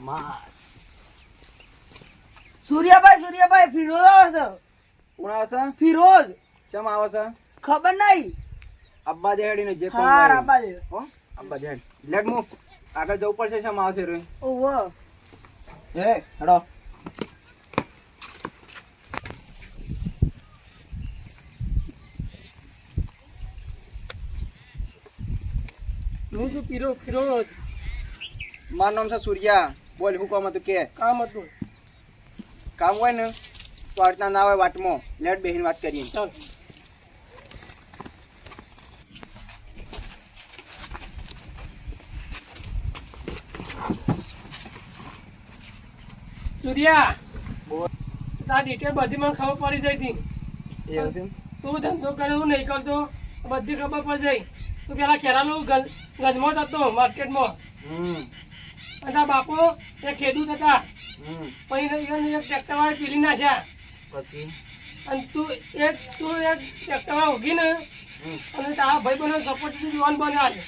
માસ સૂર્યાભાઈ ફિરોઝ આવે છે. કોણ આવે છે? ફિરોઝ. ચમ આવે છે? ખબર નહીં. અબ્બા દેહાડી ને જે કોણ હા હોય. રાબા દે. હો અબ્બા દેહાડ લેટ મુ આગળ જવું પડશે. ચમ આવે છે રે? ઓવો. એ હેડો. હું શું ફિરોજ મારું નામ છે સૂર્યા. બોલ હું કામ હતું કે? કામ હતું. કામ હોય ને તો આ રીતના ના હોય વાટમાં લેટ બેહીને વાત કરીએ. ચાલ સૂર્યા બોલ. આ ડિટેલ બધી મને ખબર પડી જાય હતી. એવું છે? તું ધંધો કરે હું નહીં કરતો બધી ખબર પડી જાય. તું પેલા ખેરાનું ગજમાં જતો માર્કેટમાં અને આ બાપો એ ખેડૂત હતા પછી એક ટ્રેક્ટર વાળા પીલી નાખ્યા પછી અને તું એક ટ્રેક્ટર વાળા ઉગી ને અને તારા ભાઈ બહેનો સપોર્ટ લોન બન્યા છે.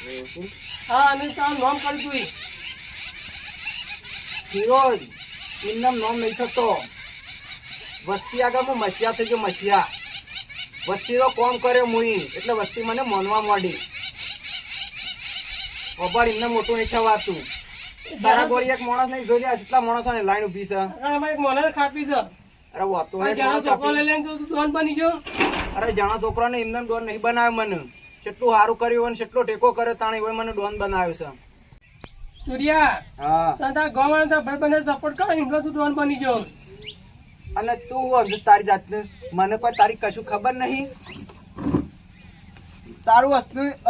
એવું છે? હા અને તારું નામ કર્યું તું ફિરોજ એમનામ નામ નહીં થતો. વસ્તી આગળ હું મસિયા થઈ ગયો. મસિયા વસ્તી તો કોમ કરે મુઈ એટલે વસ્તી મને માનવા માંડી. અબાર એમને મોટું નહીં થવાતું. તારા ગોળી એક માણસ નહીં જોઈ લે કેટલા માણસો ને લાઈન ઉભી છે. અમારે એક મને ખાપી છે. અરે વાતો આ જાણો છોકરો લઈ લઈને તું ડોન બની ગયો. અરે જાણા છોકરાને એમને ડોન નહીં બનાવ્યો. મને કેટલું સારું કર્યું અને કેટલો ટેકો કર્યો તાણે હોય મને ડોન બનાવ્યો છે. સૂર્યા હા તારા ગામમાં તારા ભાઈ બહેનો સપોર્ટ કરે એટલે તું ડોન બની ગયો. અને તું સમજ તારી જાતને મને કોઈ તારી કશું ખબર નહીં. તારું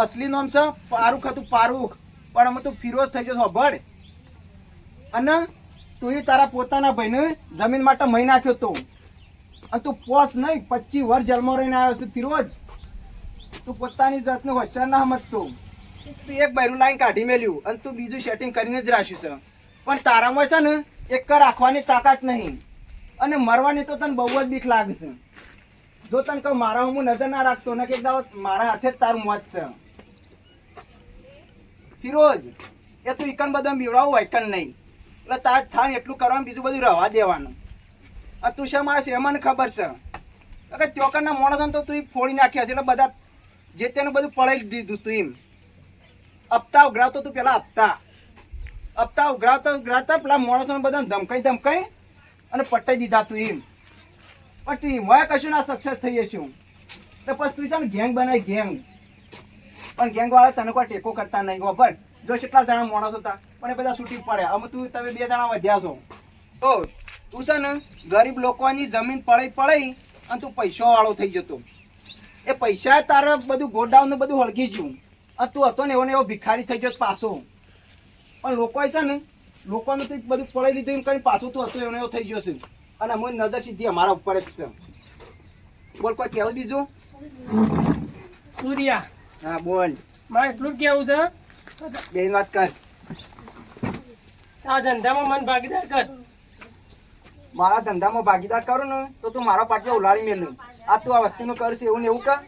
અસલી નામ છે પારુખ હતું પારુખ પણ અમે તું ફિરોઝ થઈ ગયો ભળ. અને તું એ તારા પોતાના ભાઈને જમીન માટે મહી નાખ્યો તો અને તું પોસ નહીં 25 વર્ષ જેલમાં રહીને આવ્યો છે ફિરોઝ. તું પોતાની જાતને હોશિયાર ના સમજતો. તું એક બૈરું લાઈન કાઢી મેલ્યું અને તું બીજું સેટિંગ કરીને જ રાખ્યું છે. પણ તારામાં છે ને એક રાખવાની તાકાત નહીં અને મરવાની તો તને બહુ જ બીક લાગે છે. જો તને કહું મારા હું નજર ના રાખતો ને કે એક દાડો મારા હાથે જ તારું મોત છે. ફિરોઝ એ તું ઈકન બધું બીવડાવું હોય ઈકન નહીં એટલે તાર થાન એટલું કરવાનું બીજું બધું રહેવા દેવાનું. અને તું શેમ આવે છે એ મને ખબર છે કે ચોકરના માણસો તો તું ફોડી નાખ્યા છે એટલે બધા જે તેનું બધું પડાવી દીધું તું એમ. હપ્તા ઉઘરાવતો તું પેલા હપ્તા ઉઘરાવતા પેલા માણસો બધા ધમકાઈ અને પટાઈ દીધા તું એમ. પણ તું એમાં કશું ના સક્સેસ થઈ જશું તો પછી તું છે ને ગેંગ બનાવી ગેંગ. પણ ગેંગ વાળા તને કોઈ ટેકો કરતા નહીં. બટ જો કેટલા જણા માણસ હતા પણ એ બધા છૂટી પડ્યા. અમે તું તમે 2 જણા વધ્યા છો તો તું છે ને ગરીબ લોકોની જમીન પડાઈ અને તું પૈસો વાળો થઈ જતો. એ પૈસા તારે બધું ગોડાઉન ને બધું હળગી ગયું અને તું હતો ને એવો ને એવો ભિખારી થઈ ગયો પાછો. પણ લોકોએ છે ને લોકોનું તો બધું પડાઈ લીધું એમ કઈ પાછું તું હતું એવો થઈ ગયો છે. અને અમે નજર સીધી અમારા ઉપર જ છે. બોલ કોઈ કહેવું દીધું? સૂર્યા હા બોલ. મારે એટલું જ કેવું છે બેન વાત કર. આ ધંધામાં મન ભાગીદાર કર. મારા ધંધામાં ભાગીદાર કરું ને તો તું મારા પાટિયા ઉલાડી મેલું. આ તું આ વસ્તુનું કરશે એવું ને એવું કર.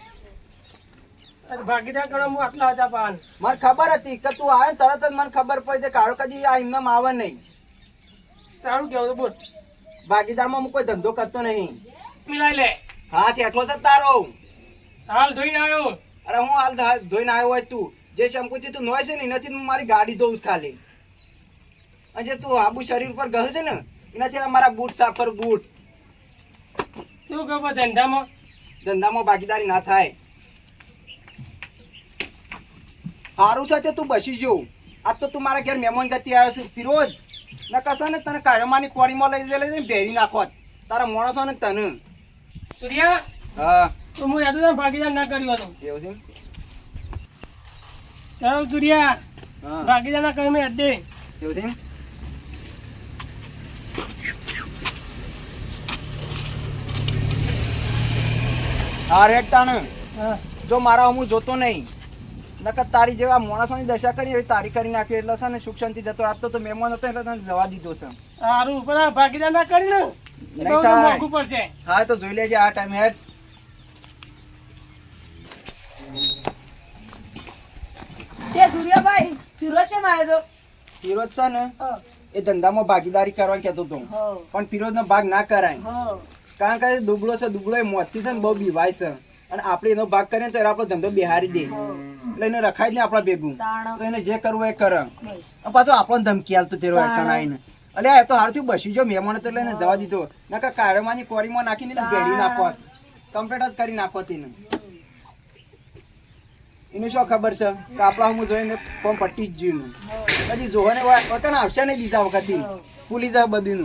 ભાગીદાર કરવા હું આટલા હતા પાન. મને ખબર હતી કે તું આવે તરત જ મને ખબર પડી કે કારો કદી આ એમનામ આવે નહીં. સારું કેવું બોલ. ભાગીદારમાં હું કોઈ ધંધો કરતો નહીં. મિલાઈ લે. હાથ એટલો છે તારો. હાલ ધોઈને આવ્યો. અરે હું હાલ ધોઈને આવ્યો હોય તું જે શેમ્પૂથી તું નોય છે ને એનાથી હું મારી ગાડી ધોઉં છું ખાલી. અને જે તું આબુ શરીર ઉપર ગયો છે ને એનાથી મારા બૂટ સાફ કરું બૂટ. શું ખબર ધંધામાં ભાગીદારી ના થાય. સારું છે તે તું બસી જો. આજ તો તું મારા ઘેર મહેમાન ગતિ આવ્યો છે ફિરોઝ. ન કશા ને તને કારમાની કોડીમાં લઈ ભેરી નાખો તારા માણસો ને તને. સૂર્યા હા તો હું યાદ ભાગીદાર ના કર્યો હતો. એવું છે? ચાલો સૂર્યા હા ભાગીદાર ના કર્યો મેં અડ્ડે. એવું છે? હા રેડ તાને હા જો મારા હું જોતો નહીં નકર તારી જેવા માણસોની દશા કરી એવી તારી કરી નાખી એટલે છે ને સુખ શાંતિ જતો. રાત તો મહેમાન હતો એટલે તને જવા દીધો છે. સારું ઉપર ભાગીદાર ના કરી ને નહીં થાય. મોંઘું પડશે. હા તો જોઈ લેજે આ ટાઈમ હેડ. તે સૂર્યાભાઈ ફિરોઝ છે ને આવ્યો તો. ફિરોઝ છે ને એ ધંધામાં ભાગીદારી કરવા કહેતો હતો હો પણ ફિરોજનો ભાગ ના કરાય હો કારણ કે દુબળો છે દુબળો એ મોતથી છે ને બહુ બીવાય છે અને આપણે એનો ભાગ કરીએ ને તો આપણો ધંધો બિહારી દે એટલે એને રખાય જ ને આપણા ભેગું તાણ તો એને જે કરવું એ કરે બસ. અને પાછો આપણને ધમકી આલતો તેરો એકણ આવીને અલ્યા એ તો હારથી બસી જો મહેમાન તો લઈને જવા દીધો ના કે કાળમાની કોરીમાં નાખીને ને ભેડી નાખો કમ્પ્લીટ જ કરી નાખો તેને એને શું ખબર છે કે આપણા હું જોઈને કોમ પટી જ જ્યું હજી જોવાને વટણ આવશે ને બીજા વખત ભૂલી જાવ બધું